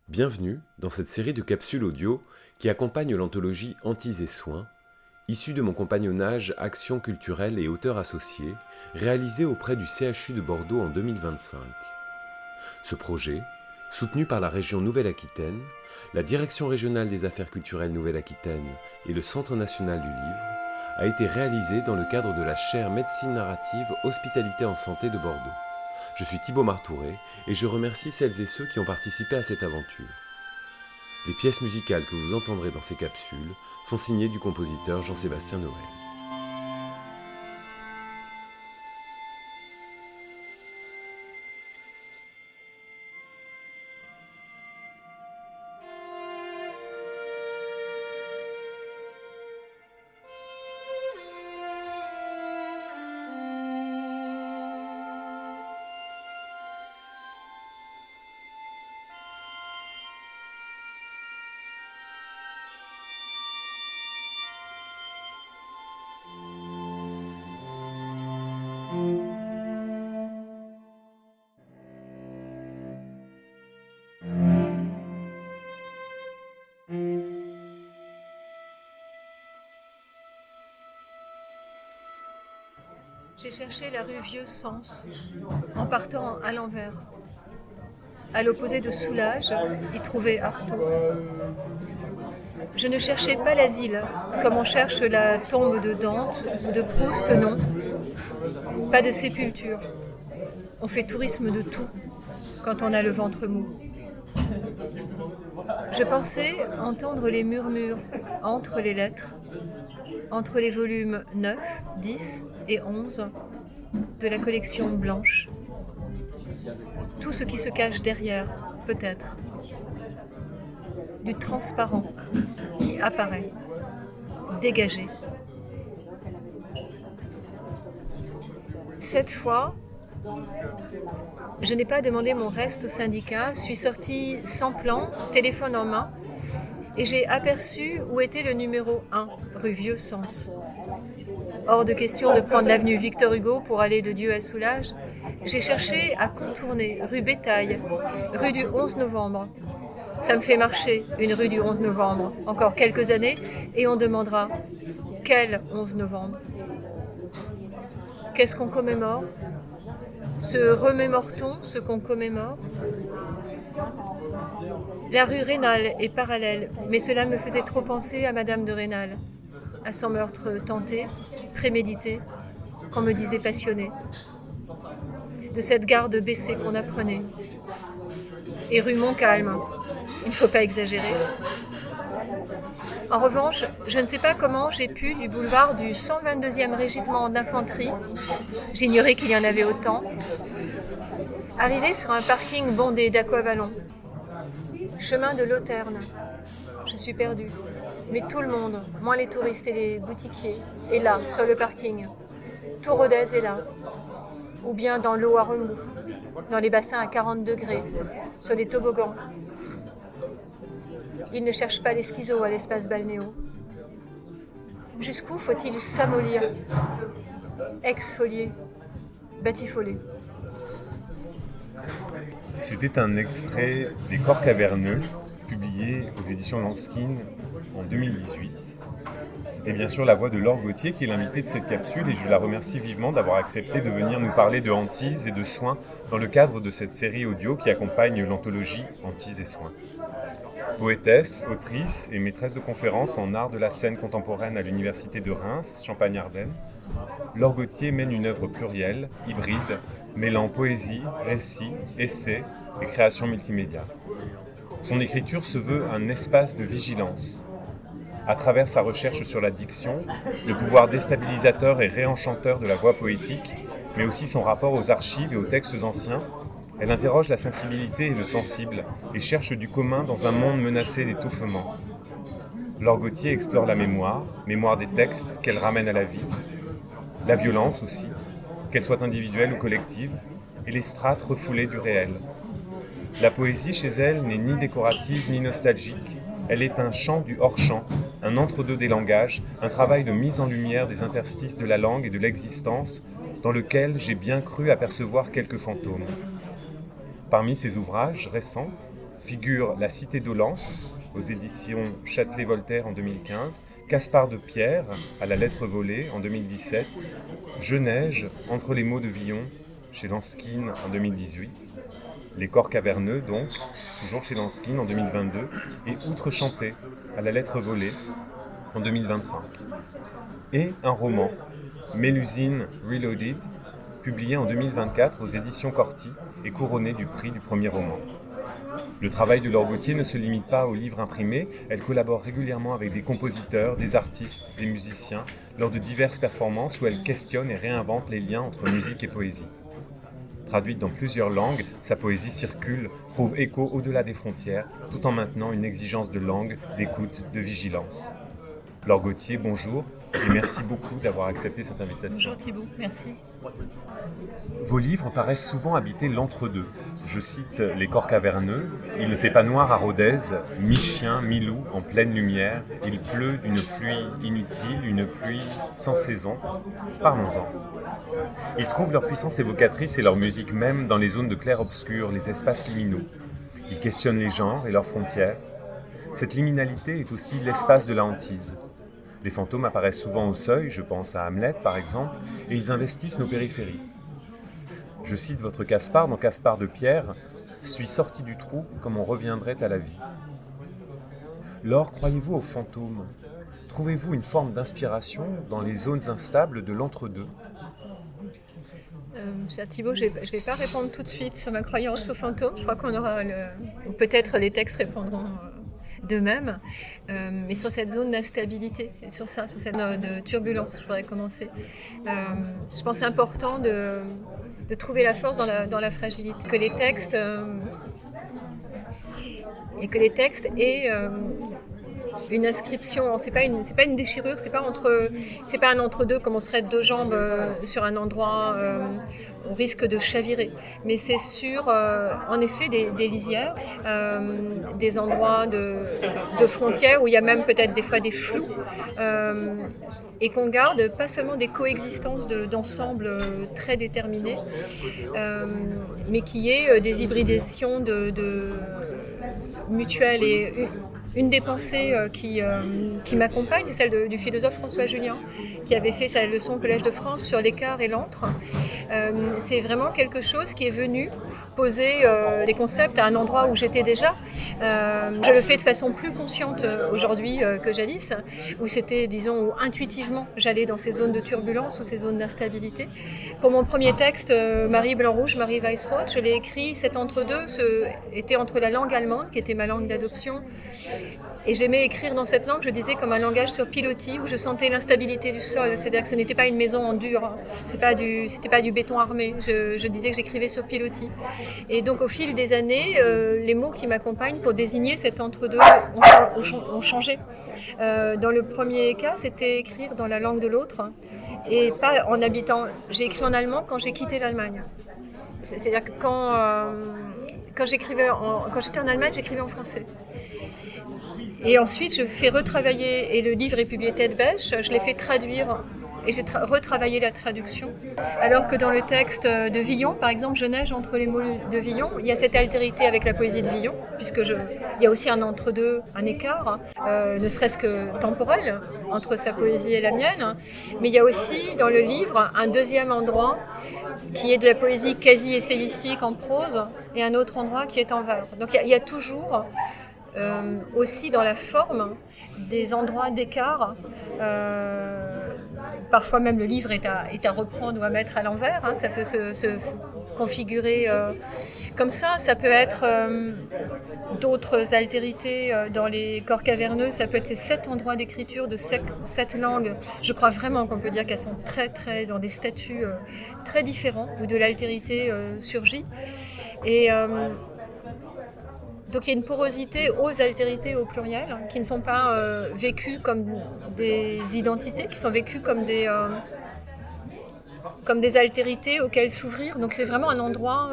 Bienvenue dans cette série de capsules audio qui accompagne l'anthologie Antise et Soins, issue de mon compagnonnage Action culturelle et auteur associé, réalisé auprès du CHU de Bordeaux en 2025. Ce projet, soutenu par la région Nouvelle-Aquitaine, la Direction régionale des affaires culturelles Nouvelle-Aquitaine et le Centre national du livre, a été réalisé dans le cadre de la chaire Médecine narrative Hospitalité en santé de Bordeaux. Je suis Thibaut Martouret et je remercie celles et ceux qui ont participé à cette aventure. Les pièces musicales que vous entendrez dans ces capsules sont signées du compositeur Jean-Sébastien Noël. J'ai cherché la rue Vieux-Sens en partant à l'envers. À l'opposé de Soulages, y trouver Artaud. Je ne cherchais pas l'asile, comme on cherche la tombe de Dante ou de Proust, non. Pas de sépulture. On fait tourisme de tout quand on a le ventre mou. Je pensais entendre les murmures entre les lettres, entre les volumes 9, 10 et 11 de la collection blanche. Tout ce qui se cache derrière, peut-être. Du transparent qui apparaît, dégagé. Cette fois, je n'ai pas demandé mon reste au syndicat, suis sortie sans plan, téléphone en main, et j'ai aperçu où était le numéro 1, rue Vieux-Sens. Hors de question de prendre l'avenue Victor Hugo pour aller de Dieu à Soulages. J'ai cherché à contourner rue Bétail, rue du 11 novembre. Ça me fait marcher, une rue du 11 novembre, encore quelques années, et on demandera « Quel 11 novembre ?» Qu'est-ce qu'on commémore ? Se remémore-t-on ce qu'on commémore ? La rue Raynal est parallèle, mais cela me faisait trop penser à Madame de Raynal, à son meurtre tenté, prémédité, qu'on me disait passionné, de cette garde baissée qu'on apprenait. Et rue Montcalm, il ne faut pas exagérer. En revanche, je ne sais pas comment j'ai pu, du boulevard du 122e régiment d'infanterie, j'ignorais qu'il y en avait autant, arriver sur un parking bondé d'Aquavalon. Chemin de Lauterne. Je suis perdue. Mais tout le monde, moins les touristes et les boutiquiers, est là, sur le parking. Tout Rodez est là. Ou bien dans l'eau à remous, dans les bassins à 40 degrés, sur les toboggans. Ils ne cherchent pas les schizos à l'espace balnéo. Jusqu'où faut-il s'amollir, exfolier, batifoler? C'était un extrait des Corps caverneux, publié aux éditions Lanskin en 2018. C'était bien sûr la voix de Laure Gauthier qui est l'invitée de cette capsule et je la remercie vivement d'avoir accepté de venir nous parler de hantise et de soins dans le cadre de cette série audio qui accompagne l'anthologie Antise et Soins. Poétesse, autrice et maîtresse de conférences en art de la scène contemporaine à l'université de Reims, Champagne-Ardenne, Laure Gauthier mène une œuvre plurielle, hybride, mêlant poésie, récit, essai et création multimédia. Son écriture se veut un espace de vigilance. À travers sa recherche sur la diction, le pouvoir déstabilisateur et réenchanteur de la voix poétique, mais aussi son rapport aux archives et aux textes anciens, elle interroge la sensibilité et le sensible et cherche du commun dans un monde menacé d'étouffement. Laure Gauthier explore la mémoire des textes qu'elle ramène à la vie, la violence aussi, qu'elle soit individuelle ou collective, et les strates refoulées du réel. La poésie chez elle n'est ni décorative ni nostalgique, elle est un chant du hors-champ, un entre-deux des langages, un travail de mise en lumière des interstices de la langue et de l'existence, dans lequel j'ai bien cru apercevoir quelques fantômes. Parmi ses ouvrages récents, figurent La Cité dolente, aux éditions Châtelet-Voltaire en 2015, Caspar de Pierre, à la lettre volée en 2017, Je neige, entre les mots de Villon, chez Lanskin en 2018, Les corps caverneux, donc, toujours chez Lanskin en 2022, et Outre-chanté, à la lettre volée en 2025. Et un roman, Mélusine Reloaded, publié en 2024 aux éditions Corti et couronné du prix du premier roman. Le travail de Laure Gauthier ne se limite pas aux livres imprimés, elle collabore régulièrement avec des compositeurs, des artistes, des musiciens, lors de diverses performances où elle questionne et réinvente les liens entre musique et poésie. Traduite dans plusieurs langues, sa poésie circule, trouve écho au-delà des frontières, tout en maintenant une exigence de langue, d'écoute, de vigilance. Laure Gauthier, bonjour, et merci beaucoup d'avoir accepté cette invitation. Bonjour Thibaut, merci. Vos livres paraissent souvent habiter l'entre-deux. Je cite Les corps caverneux, il ne fait pas noir à Rodez, mi-chien, mi-loup, en pleine lumière, il pleut d'une pluie inutile, une pluie sans saison. Parlons-en. Ils trouvent leur puissance évocatrice et leur musique même dans les zones de clair-obscur, les espaces liminaux. Ils questionnent les genres et leurs frontières. Cette liminalité est aussi l'espace de la hantise. Les fantômes apparaissent souvent au seuil, je pense à Hamlet par exemple, et ils investissent nos périphéries. Je cite votre Caspar dans Caspar de Pierre, « Suis sorti du trou comme on reviendrait à la vie ». Laure, croyez-vous aux fantômes ? Trouvez-vous une forme d'inspiration dans les zones instables de l'entre-deux ? Cher Thibaut, je ne vais pas répondre tout de suite sur ma croyance aux fantômes. Je crois qu'on aura ou peut-être les textes répondront d'eux-mêmes. Mais sur cette zone d'instabilité, sur cette zone de turbulence, je voudrais commencer. Je pense que c'est important de trouver la force dans la fragilité. Que les textes aient une inscription. C'est pas une déchirure, c'est pas un entre-deux comme on serait deux jambes sur un endroit au risque de chavirer. Mais c'est sur, en effet, des lisières, des endroits de frontières où il y a même peut-être des fois des flous. Et qu'on garde pas seulement des coexistences d'ensembles très déterminés, mais qu'il y ait des hybridations de mutuelles. Et une des pensées qui m'accompagne, c'est celle du philosophe François Julien, qui avait fait sa leçon au Collège de France sur l'écart et l'antre. C'est vraiment quelque chose qui est venu poser des concepts à un endroit où j'étais déjà. Je le fais de façon plus consciente aujourd'hui que jadis, où c'était, disons, où intuitivement j'allais dans ces zones de turbulence ou ces zones d'instabilité. Pour mon premier texte, Marie Blanc-Rouge, Marie Weissroth, je l'ai écrit, cet entre-deux était entre la langue allemande, qui était ma langue d'adoption, et j'aimais écrire dans cette langue, je disais, comme un langage sur pilotis, où je sentais l'instabilité du sol, c'est-à-dire que ce n'était pas une maison en dur, c'était pas du béton armé, je disais que j'écrivais sur pilotis. Et donc au fil des années, les mots qui m'accompagnent pour désigner cet entre-deux ont changé. Dans le premier cas, c'était écrire dans la langue de l'autre, et pas en habitant. J'ai écrit en allemand quand j'ai quitté l'Allemagne. C'est-à-dire que quand j'étais en Allemagne, j'écrivais en français. Et ensuite, je fais retravailler, et le livre est publié tête bêche, je l'ai fait traduire, et j'ai retravaillé la traduction. Alors que dans le texte de Villon, par exemple, Je neige entre les mots de Villon, il y a cette altérité avec la poésie de Villon, il y a aussi un entre-deux, un écart, ne serait-ce que temporel, entre sa poésie et la mienne. Mais il y a aussi dans le livre un deuxième endroit qui est de la poésie quasi-essayistique en prose, et un autre endroit qui est en vers. Donc il y a toujours aussi dans la forme des endroits d'écart. Parfois même le livre est à reprendre ou à mettre à l'envers, hein, ça peut se configurer comme ça. Ça peut être d'autres altérités dans les corps caverneux, ça peut être ces 7 endroits d'écriture de 7 langues. Je crois vraiment qu'on peut dire qu'elles sont très très dans des statuts très différents où de l'altérité surgit. Et donc il y a une porosité aux altérités au pluriel, qui ne sont pas vécues comme des identités, qui sont vécues comme des altérités auxquelles s'ouvrir. Donc c'est vraiment un endroit,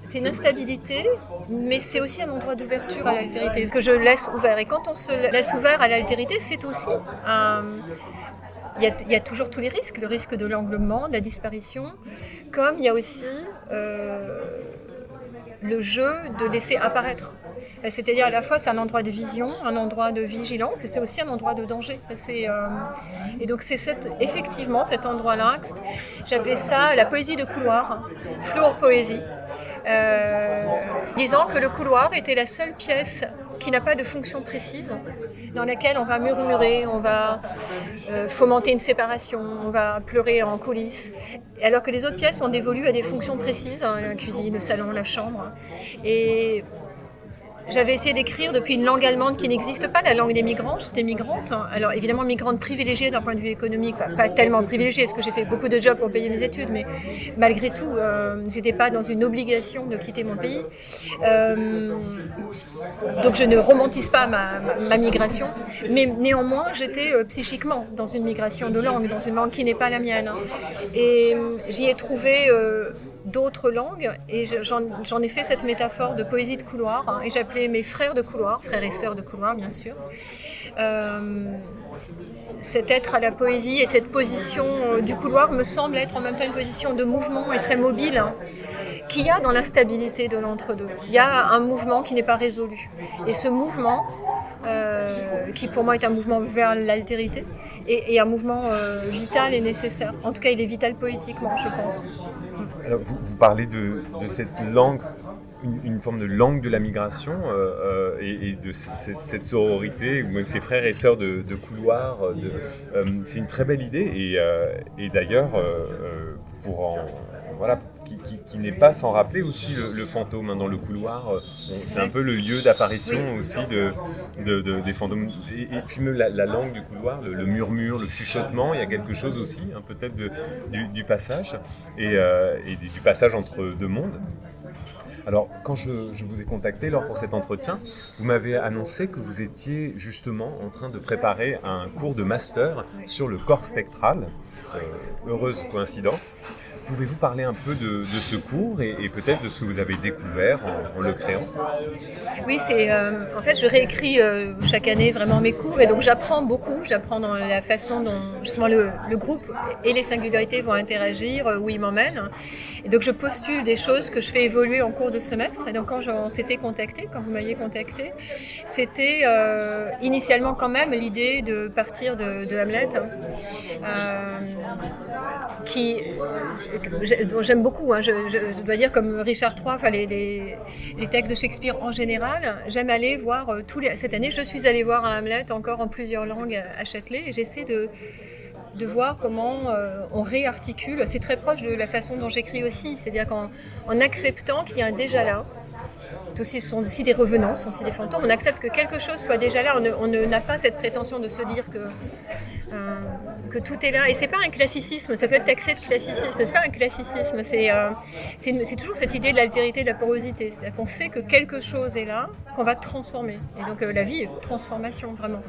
c'est une instabilité, mais c'est aussi un endroit d'ouverture à l'altérité, que je laisse ouvert. Et quand on se laisse ouvert à l'altérité, c'est aussi il y a toujours tous les risques, le risque de l'englement, de la disparition, comme il y a aussi le jeu de laisser apparaître. C'est-à-dire à la fois c'est un endroit de vision, un endroit de vigilance et c'est aussi un endroit de danger. Et donc c'est effectivement cet endroit-là, j'appelais ça la poésie de couloir, floor poésie, disant que le couloir était la seule pièce qui n'a pas de fonction précise, dans laquelle on va murmurer, on va fomenter une séparation, on va pleurer en coulisses, alors que les autres pièces ont dévolu à des fonctions précises, hein, la cuisine, le salon, la chambre. Et j'avais essayé d'écrire depuis une langue allemande qui n'existe pas, la langue des migrants. J'étais migrante, alors évidemment migrante privilégiée d'un point de vue économique, pas tellement privilégiée parce que j'ai fait beaucoup de jobs pour payer mes études, mais malgré tout, j'étais pas dans une obligation de quitter mon pays. Donc je ne romantise pas ma migration, mais néanmoins j'étais psychiquement dans une migration de langue, dans une langue qui n'est pas la mienne. Et j'y ai trouvé d'autres langues et j'en ai fait cette métaphore de poésie de couloir, hein, et j'appelais mes frères de couloir, frères et sœurs de couloir bien sûr, cet être à la poésie et cette position du couloir me semble être en même temps une position de mouvement et très mobile, hein, qu'il y a dans l'instabilité de l'entre-deux. Il y a un mouvement qui n'est pas résolu et ce mouvement qui pour moi est un mouvement vers l'altérité et un mouvement vital et nécessaire. En tout cas il est vital poétiquement je pense. Alors, vous parlez de cette langue, une forme de langue de la migration et de cette sororité, ou même ces frères et sœurs de couloir. C'est une très belle idée et d'ailleurs, qui n'est pas sans rappeler aussi le fantôme, hein, dans le couloir. C'est un peu le lieu d'apparition aussi des fantômes. Et puis même la langue du couloir, le murmure, le chuchotement, il y a quelque chose aussi, hein, peut-être du passage et du passage entre deux mondes. Alors, quand je vous ai contacté pour cet entretien, vous m'avez annoncé que vous étiez justement en train de préparer un cours de master sur le corps spectral. Heureuse coïncidence. Pouvez-vous parler un peu de ce cours et peut-être de ce que vous avez découvert en le créant ? Oui, en fait, je réécris chaque année vraiment mes cours et donc j'apprends beaucoup. J'apprends dans la façon dont justement le groupe et les singularités vont interagir, où ils m'emmènent. Et donc je postule des choses que je fais évoluer en cours de semestre. Et donc quand on s'était contacté, quand vous m'aviez contacté, c'était initialement quand même l'idée de partir de Hamlet, dont j'aime beaucoup, hein. Je dois dire comme Richard III, enfin les textes de Shakespeare en général, j'aime aller voir cette année je suis allée voir un Hamlet encore en plusieurs langues à Châtelet et j'essaie de voir comment on réarticule. C'est très proche de la façon dont j'écris aussi, c'est-à-dire qu'en acceptant qu'il y a un déjà là. Ce sont aussi des revenants, ce sont aussi des fantômes. On accepte que quelque chose soit déjà là. On n'a pas cette prétention de se dire que tout est là. Et c'est pas un classicisme. Ça peut être taxé de classicisme. C'est pas un classicisme. C'est toujours cette idée de l'altérité, de la porosité. C'est-à-dire qu'on sait que quelque chose est là, qu'on va transformer. Et donc la vie est transformation vraiment.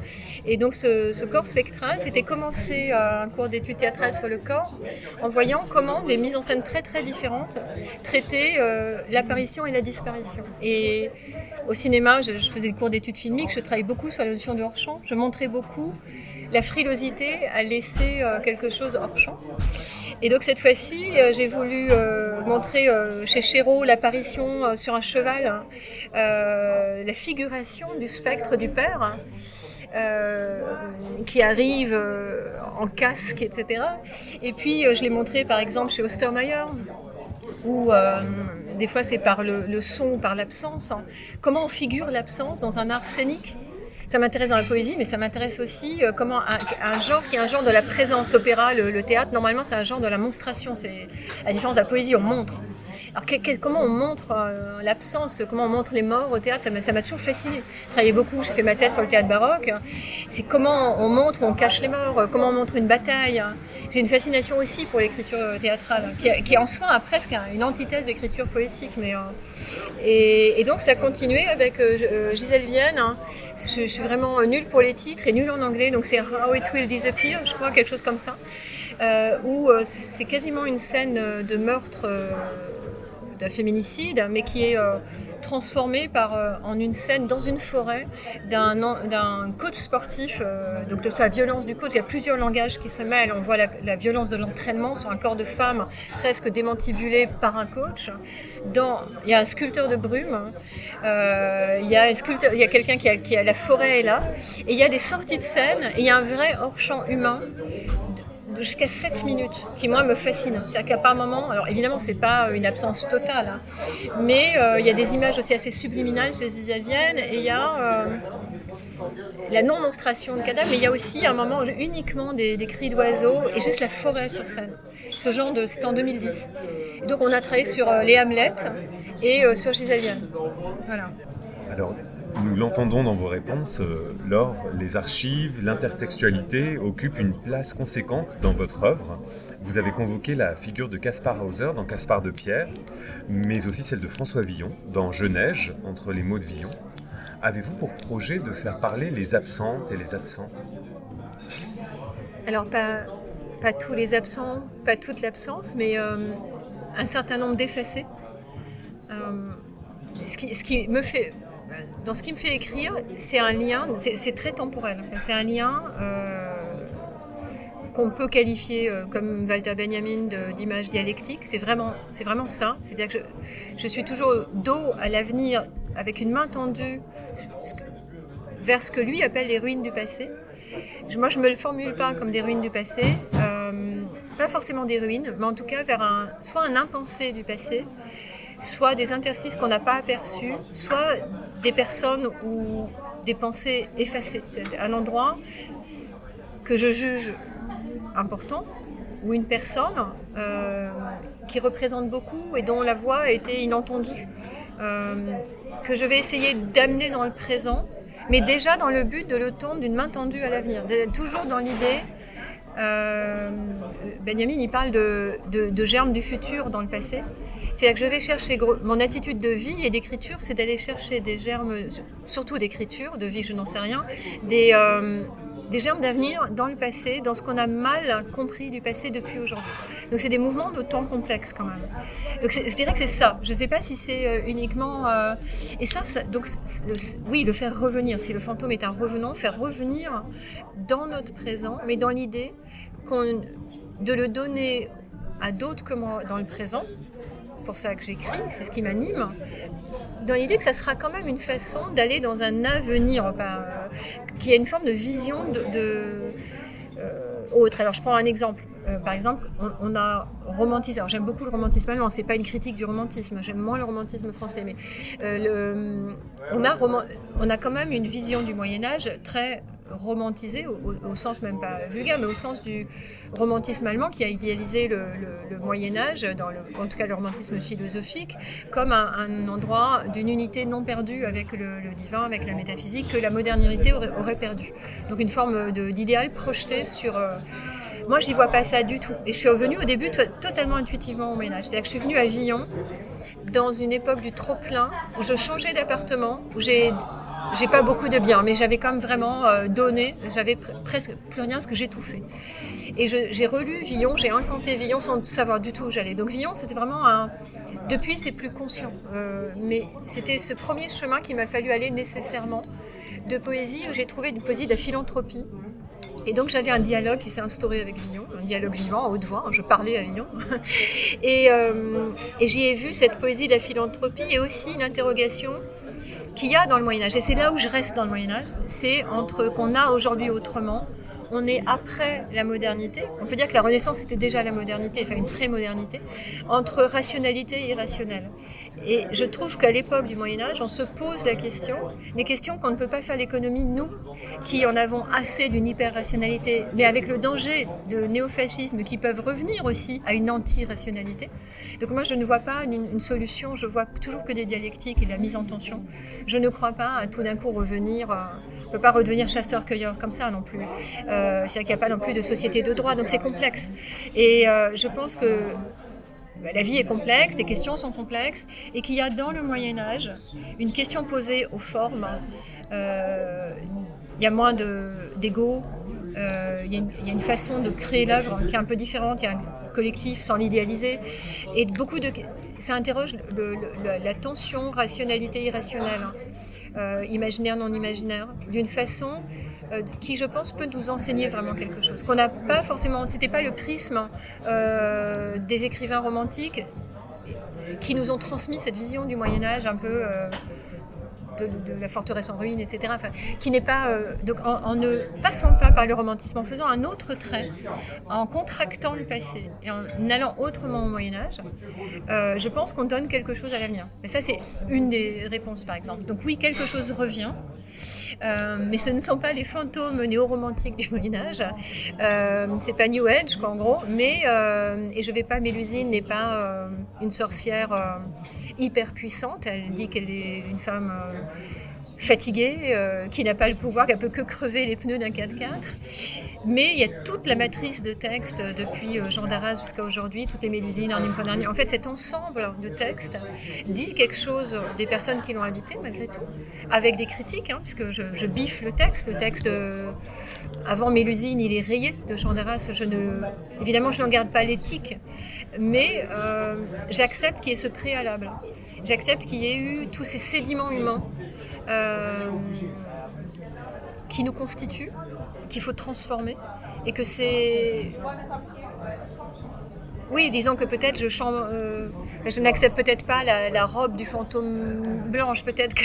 Et donc ce corps spectral, c'était commencer un cours d'études théâtrales sur le corps, en voyant comment des mises en scène très très différentes traitaient l'apparition et la disparition. Et au cinéma, je faisais des cours d'études filmiques, je travaillais beaucoup sur la notion de hors-champ. Je montrais beaucoup la frilosité à laisser quelque chose hors-champ. Et donc cette fois-ci, j'ai voulu montrer chez Chéreau l'apparition sur un cheval, la figuration du spectre du père, qui arrive en casque, etc. Et puis je l'ai montré par exemple chez Ostermeyer, où des fois c'est par le son, par l'absence. Hein. Comment on figure l'absence dans un art scénique ? Ça m'intéresse dans la poésie, mais ça m'intéresse aussi comment un genre qui est un genre de la présence. L'opéra, le théâtre, normalement c'est un genre de la monstration. C'est, à la différence de la poésie, on montre. Alors comment on montre l'absence, comment on montre les morts au théâtre, ça m'a toujours fasciné. J'ai travaillé beaucoup, j'ai fait ma thèse sur le théâtre baroque. C'est comment on montre, on cache les morts, comment on montre une bataille. J'ai une fascination aussi pour l'écriture théâtrale, qui en soi a presque une antithèse d'écriture poétique. Et donc ça a continué avec Gisèle Vienne. Hein. Je suis vraiment nulle pour les titres et nulle en anglais, donc c'est How It Will Disappear, je crois, quelque chose comme ça, où c'est quasiment une scène de meurtre, d'un féminicide, mais qui est transformée en une scène dans une forêt d'un coach sportif, donc de sa violence du coach. Il y a plusieurs langages qui se mêlent. On voit la violence de l'entraînement sur un corps de femme presque démantibulé par un coach. Il y a un sculpteur de brume, il y a quelqu'un qui a la forêt est là, et il y a des sorties de scène, et il y a un vrai hors-champ humain jusqu'à 7 minutes, qui moi me fascine. C'est-à-dire qu'à par moment, alors évidemment c'est pas une absence totale, hein, mais il y a des images aussi assez subliminales chez Zizavienne, et il y a la non-monstration de cadavres, mais il y a aussi un moment uniquement des cris d'oiseaux et juste la forêt sur scène. C'était en 2010. Et donc on a travaillé sur les Hamlet et sur Zizavienne. Voilà. Alors, nous l'entendons dans vos réponses, Laure, les archives, l'intertextualité occupent une place conséquente dans votre œuvre. Vous avez convoqué la figure de Caspar Hauser dans Caspar de Pierre, mais aussi celle de François Villon dans Je neige, entre les mots de Villon. Avez-vous pour projet de faire parler les absentes et les absents ? Alors, pas tous les absents, pas toute l'absence, mais un certain nombre d'effacés. Ce qui me fait écrire, c'est un lien, c'est très temporel. C'est un lien qu'on peut qualifier, comme Walter Benjamin, d'image dialectique. C'est vraiment ça. C'est-à-dire que je suis toujours dos à l'avenir, avec une main tendue vers ce que lui appelle les ruines du passé. Moi, je ne me le formule pas comme des ruines du passé, pas forcément des ruines, mais en tout cas vers soit un impensé du passé, soit des interstices qu'on n'a pas aperçus, soit des personnes ou des pensées effacées. C'est un endroit que je juge important, ou une personne qui représente beaucoup et dont la voix a été inentendue, que je vais essayer d'amener dans le présent, mais déjà dans le but de le tendre d'une main tendue à l'avenir, toujours dans l'idée. Benjamin, il parle de germes du futur dans le passé. C'est-à-dire que je vais chercher, mon attitude de vie et d'écriture, c'est d'aller chercher des germes, surtout d'écriture, de vie je n'en sais rien, des germes d'avenir dans le passé, dans ce qu'on a mal compris du passé depuis aujourd'hui. Donc c'est des mouvements de temps complexes quand même. Donc je dirais que c'est ça. Je ne sais pas si c'est uniquement... et ça donc oui, le faire revenir. Si le fantôme est un revenant, faire revenir dans notre présent, mais dans l'idée de le donner à d'autres que moi dans le présent. Pour ça que j'écris, c'est ce qui m'anime, dans l'idée que ça sera quand même une façon d'aller dans un avenir, qui a une forme de vision autre. Alors je prends un exemple. Par exemple, on a romantisé. Alors j'aime beaucoup le romantisme allemand. C'est pas une critique du romantisme. J'aime moins le romantisme français, mais on a quand même une vision du Moyen Âge très romantisée, au sens même pas vulgaire, mais au sens du romantisme allemand qui a idéalisé le Moyen Âge, en tout cas le romantisme philosophique, comme un endroit d'une unité non perdue avec le divin, avec la métaphysique, que la modernité aurait perdu. Donc une forme d'idéal projeté sur... Moi, j'y vois pas ça du tout. Et je suis venue au début totalement intuitivement au Moyen-Âge. C'est-à-dire que je suis venue à Villon dans une époque du trop-plein, où je changeais d'appartement, où j'ai pas beaucoup de biens, mais j'avais quand même vraiment donné, j'avais presque plus rien, parce que j'ai tout fait. Et j'ai relu Villon, j'ai incanté Villon sans savoir du tout où j'allais. Donc Villon, c'était vraiment depuis, c'est plus conscient. Mais c'était ce premier chemin qu'il m'a fallu aller nécessairement de poésie, où j'ai trouvé une poésie de la philanthropie. Et donc j'avais un dialogue qui s'est instauré avec Villon, un dialogue vivant à haute voix, je parlais à Villon. Et j'y ai vu cette poésie de la philanthropie et aussi une interrogation qu'il y a dans le Moyen-Âge. Et c'est là où je reste dans le Moyen-Âge, c'est entre qu'on a aujourd'hui autrement. On est après la modernité. On peut dire que la Renaissance était déjà la modernité, enfin une pré-modernité, entre rationalité et irrationnel. Et je trouve qu'à l'époque du Moyen-Âge, on se pose des questions qu'on ne peut pas faire l'économie, nous, qui en avons assez d'une hyper-rationalité, mais avec le danger de néofascisme qui peuvent revenir aussi à une anti-rationalité. Donc moi, je ne vois pas une solution, je vois toujours que des dialectiques et de la mise en tension. Je ne crois pas à tout d'un coup revenir, on ne peut pas redevenir chasseur-cueilleur comme ça non plus. C'est-à-dire qu'il n'y a pas non plus de société de droit, donc c'est complexe. Et je pense que la vie est complexe, les questions sont complexes, et qu'il y a dans le Moyen-Âge une question posée aux formes. Il y a moins d'ego, il y a une façon de créer l'œuvre qui est un peu différente, il y a un collectif sans l'idéaliser, et ça interroge la tension rationalité-irrationnelle, imaginaire, non-imaginaire, d'une façon qui, je pense, peut nous enseigner vraiment quelque chose. Qu'on n'a pas forcément, c'était pas le prisme des écrivains romantiques qui nous ont transmis cette vision du Moyen-Âge un peu de la forteresse en ruine, etc. Enfin, qui n'est pas donc en ne passant pas par le romantisme, en faisant un autre trait, en contractant le passé et en allant autrement au Moyen-Âge, je pense qu'on donne quelque chose à l'avenir. Et ça, c'est une des réponses, par exemple. Donc oui, quelque chose revient. Mais ce ne sont pas les fantômes néo-romantiques du Moyen-Âge, c'est pas New Age quoi en gros, mais et je vais pas, Mélusine n'est pas une sorcière hyper puissante, elle dit qu'elle est une femme fatiguée, qui n'a pas le pouvoir, qui ne peut que crever les pneus d'un 4x4, mais il y a toute la matrice de textes depuis Jean d'Arras jusqu'à aujourd'hui, toutes les Mélusines, en fait cet ensemble de textes dit quelque chose des personnes qui l'ont habité malgré tout, avec des critiques, puisque je biffe le texte avant Mélusine il est rayé de Jean d'Arras, évidemment je n'en garde pas l'éthique, mais j'accepte qu'il y ait ce préalable, j'accepte qu'il y ait eu tous ces sédiments humains qui nous constituent, qu'il faut transformer, et que c'est... Oui, disons que peut-être je n'accepte peut-être pas la robe du fantôme blanche, peut-être que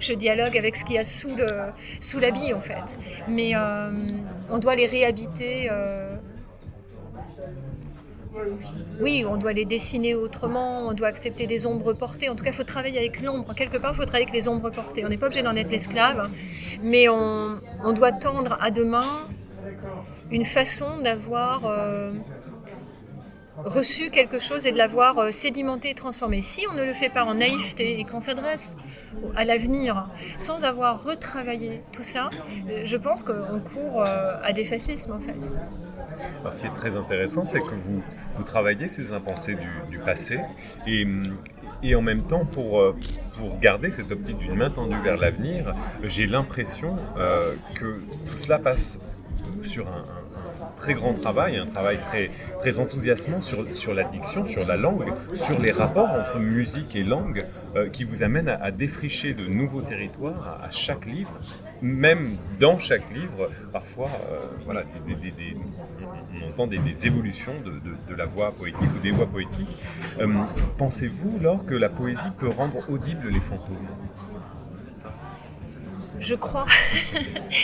je dialogue avec ce qu'il y a sous l'habit en fait. Mais on doit les réhabiter... Oui, on doit les dessiner autrement, on doit accepter des ombres portées. En tout cas, il faut travailler avec l'ombre. Quelque part, il faut travailler avec les ombres portées. On n'est pas obligé d'en être l'esclave, mais on doit tendre à demain une façon d'avoir reçu quelque chose et de l'avoir sédimenté et transformé. Si on ne le fait pas en naïveté et qu'on s'adresse à l'avenir sans avoir retravaillé tout ça, je pense qu'on court à des fascismes en fait. Alors, ce qui est très intéressant, c'est que vous travaillez ces impensés du passé et en même temps, pour garder cette optique d'une main tendue vers l'avenir, j'ai l'impression que tout cela passe sur un très grand travail, un travail très, très enthousiasmant sur la diction, sur la langue, sur les rapports entre musique et langue qui vous amènent à défricher de nouveaux territoires à chaque livre, même dans chaque livre, parfois voilà, on entend des évolutions de la voix poétique ou des voix poétiques. Pensez-vous, Laure, que la poésie peut rendre audibles les fantômes ? Je crois,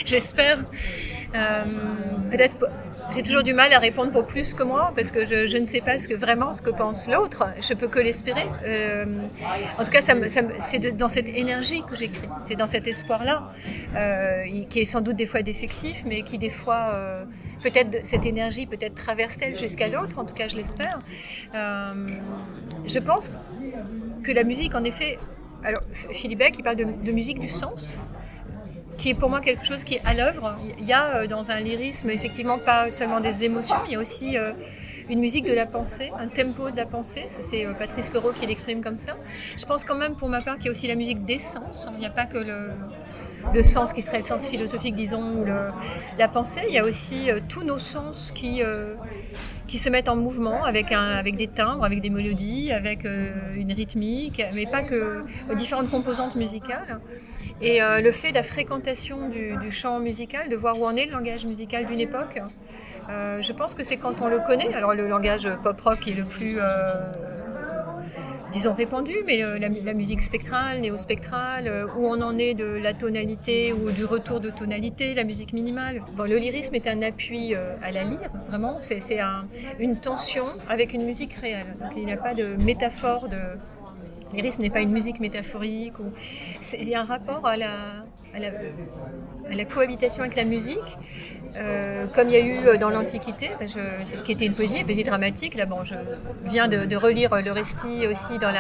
j'espère. Peut-être, j'ai toujours du mal à répondre pour plus que moi, parce que je ne sais pas ce que pense l'autre, je peux que l'espérer. En tout cas, c'est dans cette énergie que j'écris, c'est dans cet espoir-là, qui est sans doute des fois défectif, mais qui des fois, peut-être cette énergie peut-être traverse-t-elle jusqu'à l'autre, en tout cas je l'espère. Je pense que la musique, en effet, alors Philibert qui parle de musique du sens, qui est pour moi quelque chose qui est à l'œuvre. Il y a dans un lyrisme effectivement pas seulement des émotions, il y a aussi une musique de la pensée, un tempo de la pensée, ça c'est Patrice Leroux qui l'exprime comme ça. Je pense quand même pour ma part qu'il y a aussi la musique des sens, il n'y a pas que le sens qui serait le sens philosophique disons, ou la pensée, il y a aussi tous nos sens qui se mettent en mouvement avec des timbres, avec des mélodies, avec une rythmique, mais pas que différentes composantes musicales. Et le fait de la fréquentation du champ musical, de voir où en est le langage musical d'une époque, je pense que c'est quand on le connaît. Alors le langage pop-rock est le plus, disons, répandu, mais la musique spectrale, néo-spectrale, où on en est de la tonalité ou du retour de tonalité, la musique minimale. Bon, le lyrisme est un appui à la lyre, vraiment, c'est une tension avec une musique réelle. Donc il n'y a pas de métaphore de... Le lyrisme n'est pas une musique métaphorique. Il y a un rapport à la cohabitation avec la musique, comme il y a eu dans l'Antiquité, qui était une poésie dramatique. Là, bon, je viens de relire l'Orestie aussi dans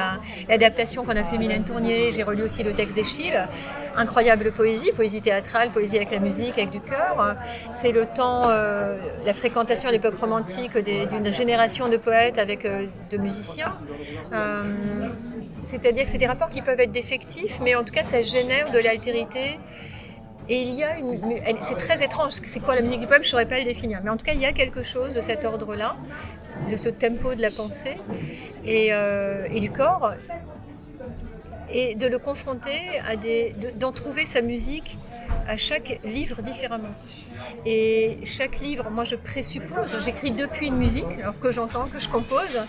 l'adaptation qu'on a fait Mylène Tournier. J'ai relu aussi le texte d'Eschyle. Incroyable poésie théâtrale, poésie avec la musique, avec du cœur. C'est le temps, la fréquentation à l'époque romantique d'une génération de poètes avec de musiciens. C'est-à-dire que c'est des rapports qui peuvent être défectifs, mais en tout cas ça génère de l'altérité. Et il y a c'est très étrange, c'est quoi la musique du peuple, je ne saurais pas le définir. Mais en tout cas, il y a quelque chose de cet ordre-là de ce tempo de la pensée et du corps, et de le confronter d'en trouver sa musique à chaque livre différemment. Et chaque livre, moi je présuppose, j'écris depuis une musique, alors que j'entends, que je compose,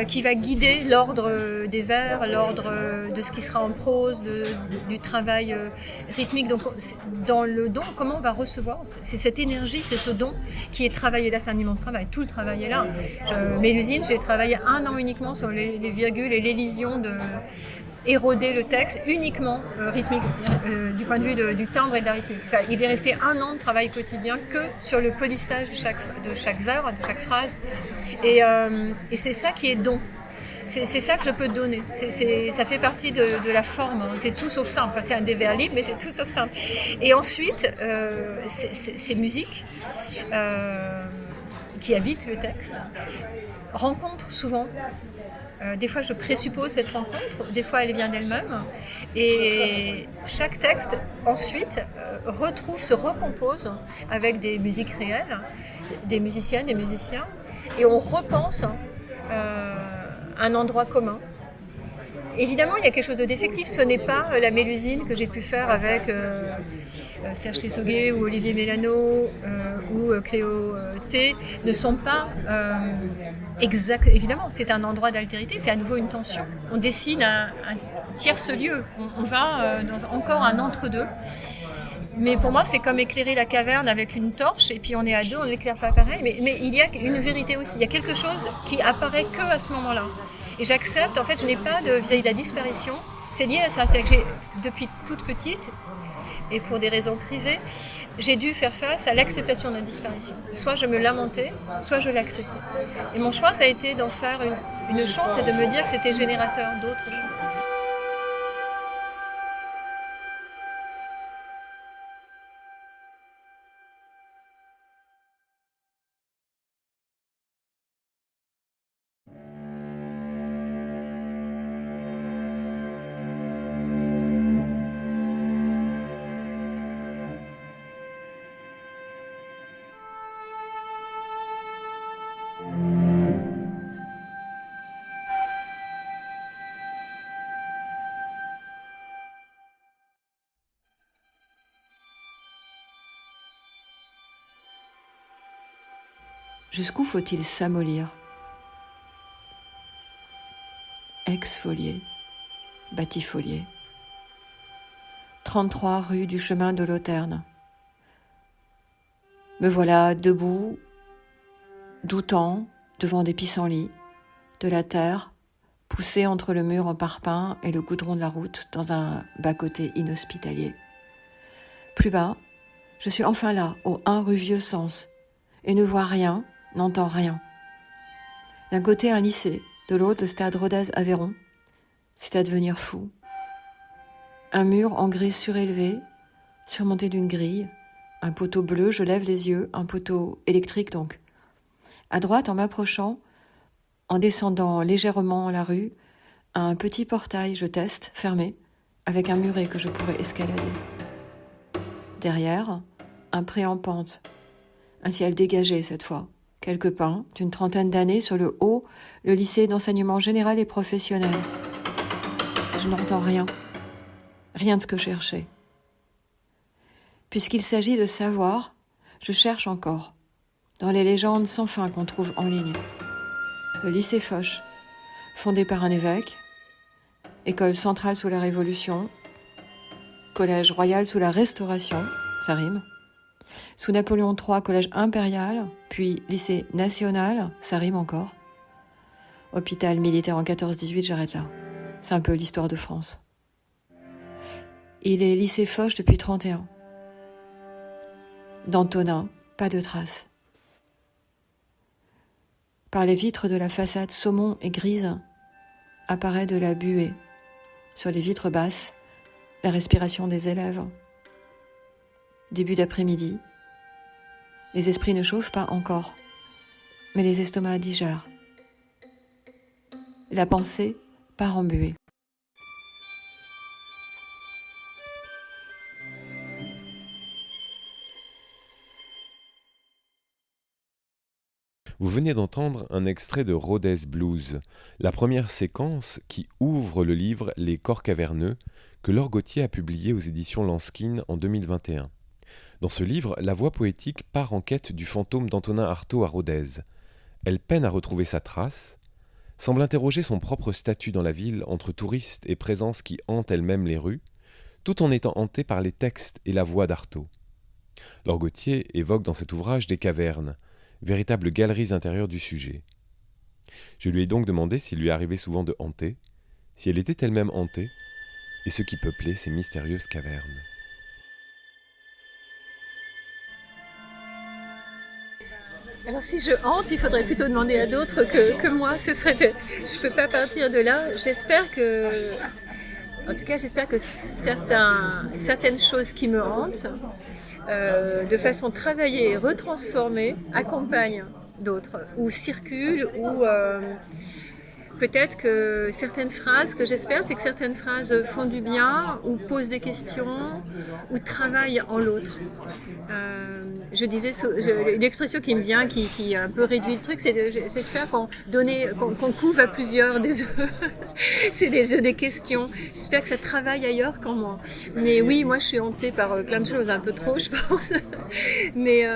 qui va guider l'ordre des vers, l'ordre de ce qui sera en prose, du travail rythmique. Donc dans le don, comment on va recevoir, c'est cette énergie, c'est ce don qui est travaillé. Là, c'est un immense travail, tout le travail est là. Mélusine, j'ai travaillé 1 an uniquement sur les virgules et l'élision éroder le texte uniquement rythmique, du point de vue du timbre et de la rythmique. Enfin, il est resté 1 an de travail quotidien que sur le polissage de chaque vers, de chaque phrase. Et c'est ça qui est don. C'est ça que je peux donner. Ça fait partie de la forme. C'est tout sauf simple. Enfin, c'est un des vers libres, mais c'est tout sauf simple. Et ensuite, ces musiques qui habitent le texte rencontrent souvent. Des fois, je présuppose cette rencontre, des fois, elle vient d'elle-même. Et chaque texte, ensuite, se recompose avec des musiques réelles, des musiciennes, des musiciens, et on repense un endroit commun. Évidemment, il y a quelque chose de défectif. Ce n'est pas la Mélusine que j'ai pu faire avec Serge Tessoguet ou Olivier Mélano ou Cléo T. Ne sont pas exacts. Évidemment, c'est un endroit d'altérité, c'est à nouveau une tension. On dessine un tierce lieu. On va dans encore un entre-deux. Mais pour moi, c'est comme éclairer la caverne avec une torche, et puis on est à deux, on ne l'éclaire pas pareil. Mais il y a une vérité aussi. Il y a quelque chose qui apparaît que à ce moment-là. Et j'accepte, en fait, je n'ai pas vis-à-vis de la disparition. C'est lié à ça. C'est que depuis toute petite, et pour des raisons privées, j'ai dû faire face à l'acceptation de la disparition. Soit je me lamentais, soit je l'acceptais. Et mon choix, ça a été d'en faire une chance et de me dire que c'était générateur d'autres choses. Jusqu'où faut-il s'amollir? Exfolier, batifolier. 33 rue du chemin de Lauterne. Me voilà debout, doutant, devant des pissenlits, de la terre, poussée entre le mur en parpaing et le goudron de la route dans un bas-côté inhospitalier. Plus bas, je suis enfin là, au 1 rue Vieux-Sens, et ne vois rien, n'entends rien. D'un côté un lycée, de l'autre le stade Rodez-Aveyron. C'est à devenir fou. Un mur en gris surélevé, surmonté d'une grille, un poteau bleu, je lève les yeux, un poteau électrique donc. À droite, en m'approchant, en descendant légèrement la rue, un petit portail, je teste, fermé, avec un muret que je pourrais escalader. Derrière, un pré en pente, un ciel dégagé cette fois. Quelques pins, d'une 30aine d'années, sur le haut, le lycée d'enseignement général et professionnel. Je n'entends rien. Rien de ce que je cherchais. Puisqu'il s'agit de savoir, je cherche encore, dans les légendes sans fin qu'on trouve en ligne. Le lycée Foch, fondé par un évêque, école centrale sous la Révolution, collège royal sous la Restauration, ça rime, sous Napoléon III, collège impérial, puis lycée national, ça rime encore. Hôpital militaire en 14-18, j'arrête là. C'est un peu l'histoire de France. Il est lycée Foch depuis 31. D'Antonin, pas de traces. Par les vitres de la façade saumon et grise, apparaît de la buée. Sur les vitres basses, la respiration des élèves. Début d'après-midi. Les esprits ne chauffent pas encore, mais les estomacs digèrent. La pensée part en buée. Vous venez d'entendre un extrait de Rhodes Blues, la première séquence qui ouvre le livre Les corps caverneux que Laure Gauthier a publié aux éditions Lanskin en 2021. Dans ce livre, la voix poétique part en quête du fantôme d'Antonin Artaud à Rodez. Elle peine à retrouver sa trace, semble interroger son propre statut dans la ville entre touristes et présence qui hante elle-même les rues, tout en étant hantée par les textes et la voix d'Artaud. Laure Gauthier évoque dans cet ouvrage des cavernes, véritables galeries intérieures du sujet. Je lui ai donc demandé s'il lui arrivait souvent de hanter, si elle était elle-même hantée, et ce qui peuplait ces mystérieuses cavernes. Alors si je hante, il faudrait plutôt demander à d'autres que moi. Je ne peux pas partir de là. En tout cas, j'espère que certaines choses qui me hantent, de façon travaillée et retransformée, accompagnent d'autres, ou circulent, ou peut-être que certaines phrases, que j'espère, c'est que certaines phrases font du bien, ou posent des questions, ou travaillent en l'autre. Je disais, une expression qui me vient, qui a un peu réduit le truc, c'est j'espère qu'on couve à plusieurs des œufs. C'est des œufs des questions. J'espère que ça travaille ailleurs qu'en moi. Mais oui, moi je suis hantée par plein de choses, un peu trop je pense. Mais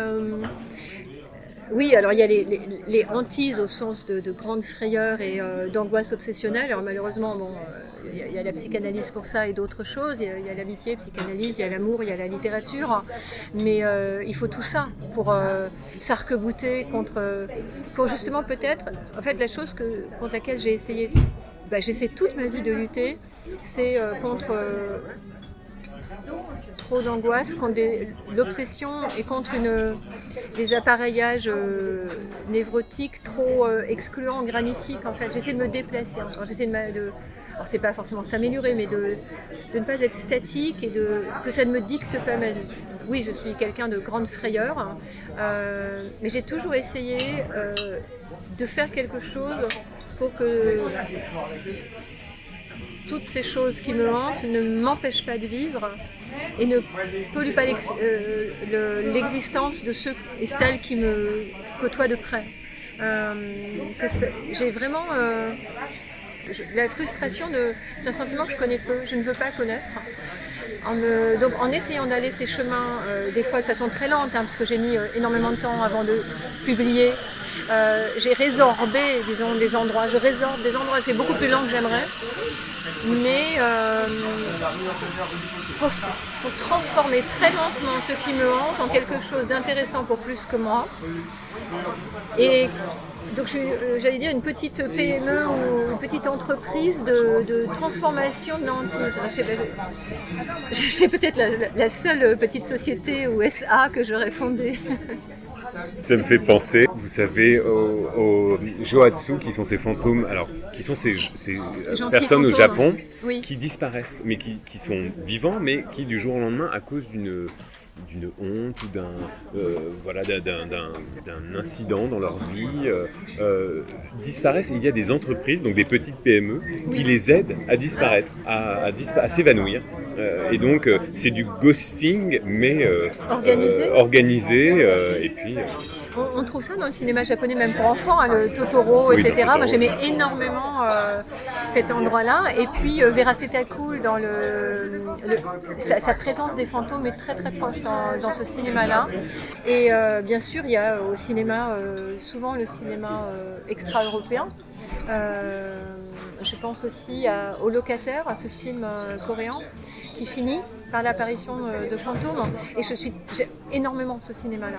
oui, alors il y a les hantises au sens de grande frayeur et d'angoisse obsessionnelle. Alors malheureusement, il y a la psychanalyse pour ça et d'autres choses. Il y a l'amitié, psychanalyse, il y a l'amour, il y a la littérature. Mais il faut tout ça pour s'arc-bouter pour justement peut-être... En fait, la chose contre laquelle j'essaie toute ma vie de lutter, c'est contre... trop d'angoisse, contre l'obsession et contre des appareillages névrotiques trop excluants, granitiques. En fait, j'essaie de me déplacer. Alors, alors c'est pas forcément s'améliorer, mais de ne pas être statique et que ça ne me dicte pas ma vie. Oui, je suis quelqu'un de grande frayeur, mais j'ai toujours essayé de faire quelque chose pour que toutes ces choses qui me hantent ne m'empêchent pas de vivre et ne polluent pas l'existence de ceux et celles qui me côtoient de près. J'ai vraiment la frustration d'un sentiment que je connais peu, je ne veux pas connaître. Donc en essayant d'aller ces chemins, des fois de façon très lente, parce que j'ai mis énormément de temps avant de publier, j'ai résorbé, disons, des endroits. Je résorbe des endroits, c'est beaucoup plus lent que j'aimerais. Mais pour transformer très lentement ce qui me hante en quelque chose d'intéressant pour plus que moi. Et donc j'allais dire une petite PME ou une petite entreprise de transformation de la hantise. C'est peut-être la seule petite société ou SA que j'aurais fondée. Ça me fait penser, vous savez, aux Johatsu, qui sont ces fantômes, alors qui sont ces personnes au Japon, oui, qui disparaissent, mais qui sont vivants, mais qui du jour au lendemain, à cause d'une honte ou d'un incident dans leur vie, disparaissent. Il y a des entreprises, donc des petites PME, qui les aident à disparaître, à s'évanouir. Et donc c'est du ghosting, mais organisé, et puis... On trouve ça dans le cinéma japonais, même pour enfants, le Totoro, etc. Totoro. Moi j'aimais énormément cet endroit-là. Et puis Veraceta Cool, dans sa présence des fantômes est très très proche dans ce cinéma-là. Et bien sûr, il y a au cinéma, souvent le cinéma extra-européen. Je pense aussi au Locataire, à ce film coréen qui finit par l'apparition de fantômes. Et j'ai énormément ce cinéma-là,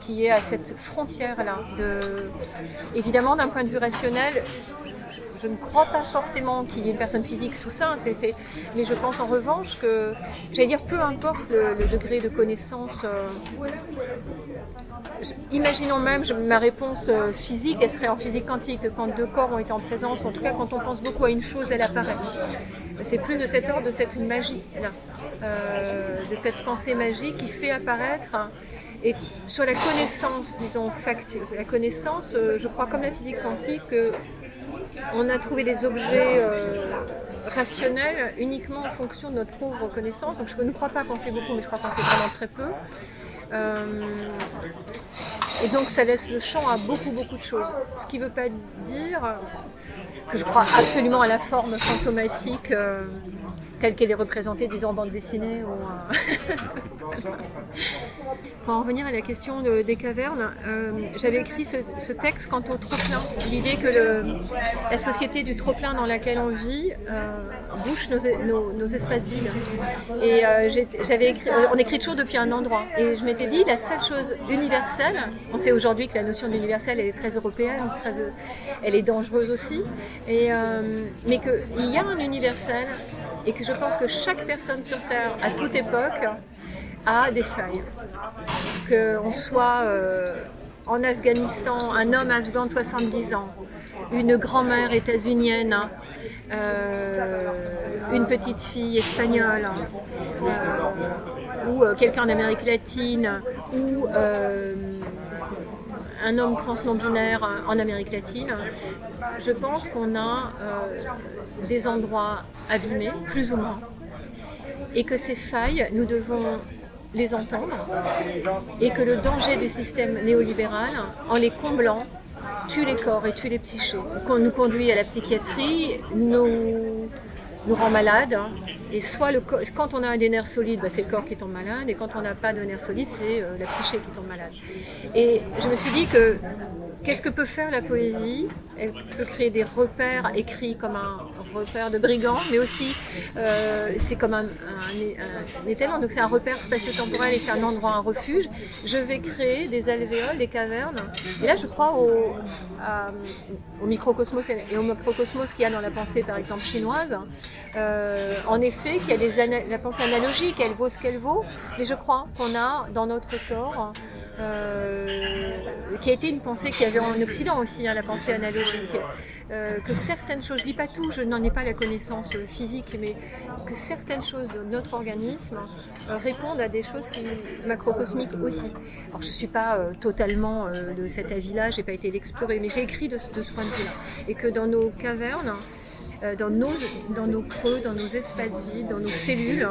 qui est à cette frontière-là. Évidemment, d'un point de vue rationnel, je ne crois pas forcément qu'il y ait une personne physique sous ça, mais je pense en revanche que, j'allais dire, peu importe le degré de connaissance, imaginons même ma réponse physique, elle serait en physique quantique, quand deux corps ont été en présence, ou en tout cas quand on pense beaucoup à une chose, elle apparaît. C'est plus de cet ordre, de cette magie-là, de cette pensée magique qui fait apparaître. Et sur la connaissance, disons, factuelle, la connaissance, je crois comme la physique quantique, on a trouvé des objets rationnels uniquement en fonction de notre pauvre connaissance. Donc je ne crois pas qu'on sait beaucoup, mais je crois qu'on sait vraiment très peu. Et donc ça laisse le champ à beaucoup de choses. Ce qui ne veut pas dire que je crois absolument à la forme fantomatique telle qu'elle est représentée, disons, en bande dessinée. Pour en revenir à la question des cavernes, j'avais écrit ce texte quant au trop-plein. L'idée que la société du trop-plein dans laquelle on vit bouche nos espaces vides. Et on écrit toujours depuis un endroit. Et je m'étais dit, la seule chose universelle, on sait aujourd'hui que la notion d'universel elle est très européenne, elle est dangereuse aussi, mais qu'il y a un universel et que je pense que chaque personne sur Terre, à toute époque, a des failles. Qu'on soit en Afghanistan, un homme afghan de 70 ans, une grand-mère états-unienne, une petite fille espagnole, ou quelqu'un en Amérique latine, ou un homme trans non-binaire en Amérique latine, je pense qu'on a des endroits abîmés, plus ou moins, et que ces failles, nous devons les entendre, et que le danger du système néolibéral, en les comblant, tue les corps et tue les psychés, nous conduit à la psychiatrie, nous rend malades. Et soit quand on a des nerfs solides, c'est le corps qui tombe malade, et quand on n'a pas de nerfs solides, c'est la psyché qui tombe malade. Et je me suis dit que qu'est-ce que peut faire la poésie ? Elle peut créer des repères écrits comme un repère de brigand, mais aussi c'est comme un étalon, donc c'est un repère spatio-temporel et c'est un endroit, un refuge. Je vais créer des alvéoles, des cavernes. Et là, je crois au microcosmos et au macrocosmos qu'il y a dans la pensée, par exemple, chinoise. En effet, qu'il y a la pensée analogique, elle vaut ce qu'elle vaut, mais je crois qu'on a dans notre corps qui a été une pensée qu'il y avait en Occident aussi, la pensée analogique, que certaines choses, je dis pas tout, je n'en ai pas la connaissance physique, mais que certaines choses de notre organisme répondent à des choses macrocosmiques aussi. Alors je suis pas totalement de cet avis-là, j'ai pas été l'explorer, mais j'ai écrit de ce point de vue-là, et que dans nos cavernes, dans nos creux, dans nos espaces vides, dans nos cellules,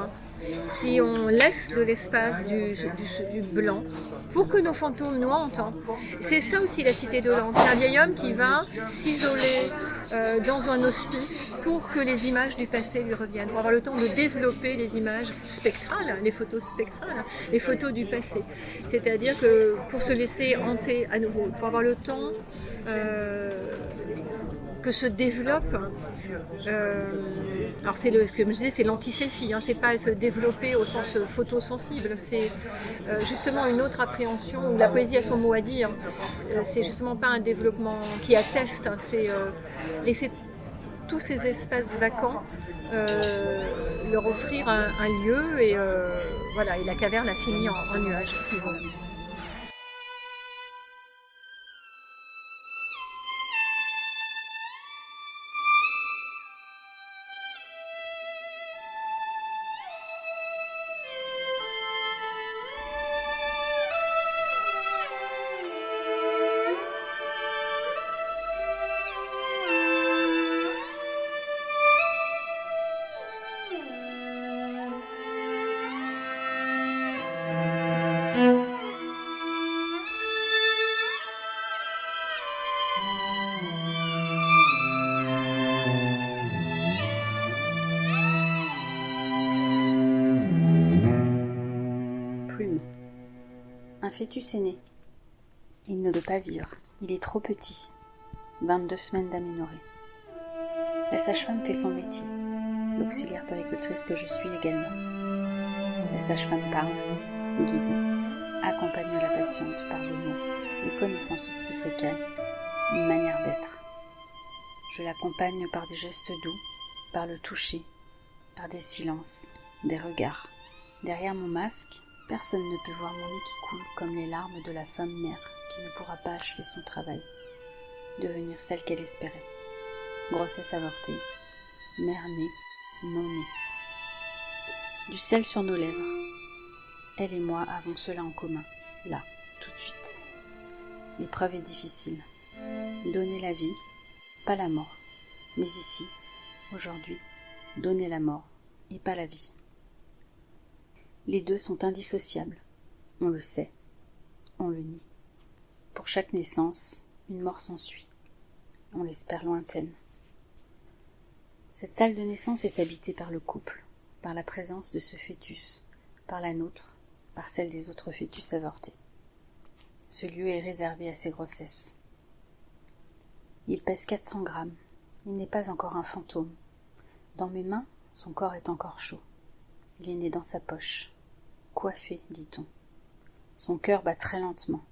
si on laisse de l'espace du blanc pour que nos fantômes nous hantent. C'est ça aussi la cité dolente. C'est un vieil homme qui va s'isoler dans un hospice pour que les images du passé lui reviennent, pour avoir le temps de développer les images spectrales, les photos spectrales, les photos du passé. C'est-à-dire que pour se laisser hanter à nouveau, pour avoir le temps que se développe, alors ce que je disais, c'est l'anticéphie, c'est pas se développer au sens photosensible, c'est justement une autre appréhension où la poésie a son mot à dire. C'est justement pas un développement qui atteste, c'est laisser tous ces espaces vacants, leur offrir un lieu, et voilà, et la caverne a fini en nuage à ce niveau-là. Un fœtus est né. Il ne peut pas vivre. Il est trop petit. 22 semaines d'aménorrhée. La sage-femme fait son métier. L'auxiliaire puéricultrice que je suis également. La sage-femme parle, guide, accompagne la patiente par des mots, une connaissance obstétricale, une manière d'être. Je l'accompagne par des gestes doux, par le toucher, par des silences, des regards. Derrière mon masque, personne ne peut voir mon nez qui coule comme les larmes de la femme mère qui ne pourra pas achever son travail, devenir celle qu'elle espérait. Grossesse avortée, mère née, non née. Du sel sur nos lèvres. Elle et moi avons cela en commun, là, tout de suite. L'épreuve est difficile. Donner la vie, pas la mort. Mais ici, aujourd'hui, donner la mort et pas la vie. Les deux sont indissociables. On le sait, on le nie. Pour chaque naissance, une mort s'ensuit. On l'espère lointaine. Cette salle de naissance est habitée par le couple, par la présence de ce fœtus, par la nôtre, par celle des autres fœtus avortés. Ce lieu est réservé à ces grossesses. Il pèse 400 grammes. Il n'est pas encore un fantôme. Dans mes mains, son corps est encore chaud. Il est né dans sa poche. Coiffé, dit-on. Son cœur bat très lentement.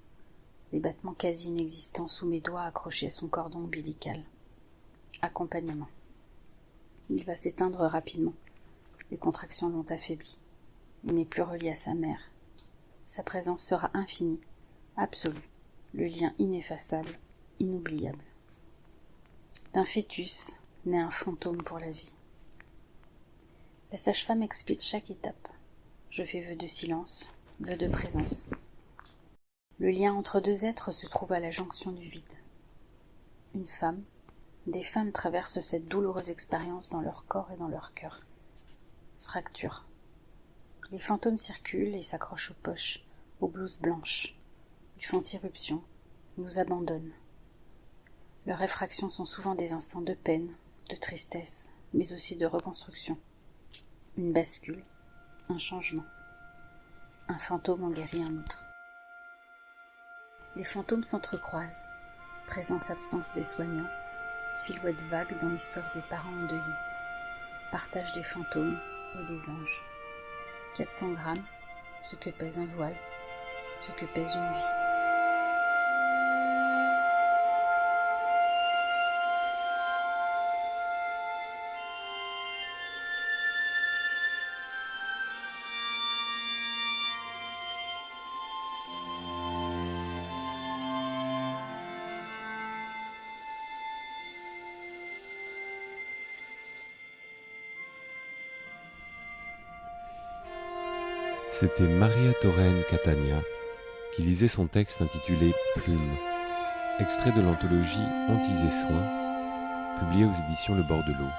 Les battements quasi inexistants sous mes doigts accrochés à son cordon ombilical. Accompagnement. Il va s'éteindre rapidement. Les contractions l'ont affaibli. Il n'est plus relié à sa mère. Sa présence sera infinie, absolue, le lien ineffaçable, inoubliable. D'un fœtus naît un fantôme pour la vie. La sage-femme explique chaque étape. Je fais vœu de silence, vœu de présence. Le lien entre deux êtres se trouve à la jonction du vide. Une femme, des femmes traversent cette douloureuse expérience dans leur corps et dans leur cœur. Fracture. Les fantômes circulent et s'accrochent aux poches, aux blouses blanches. Ils font irruption, nous abandonnent. Leurs réfractions sont souvent des instants de peine, de tristesse, mais aussi de reconstruction. Une bascule, un changement. Un fantôme en guérit un autre. Les fantômes s'entrecroisent, présence-absence des soignants, silhouette vague dans l'histoire des parents endeuillés, partage des fantômes et des anges. 400 grammes, ce que pèse un voile, ce que pèse une vie. C'était Maria Torren Catania qui lisait son texte intitulé Plume, extrait de l'anthologie Antise et Soins, publiée aux éditions Le Bord de l'Eau.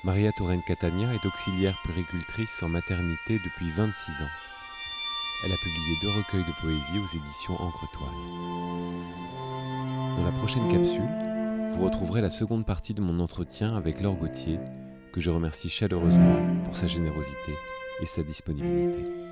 Maria Torren Catania est auxiliaire puéricultrice en maternité depuis 26 ans. Elle a publié 2 recueils de poésie aux éditions Encre-Toile. Dans la prochaine capsule, vous retrouverez la seconde partie de mon entretien avec Laure Gauthier, que je remercie chaleureusement pour sa générosité et sa disponibilité.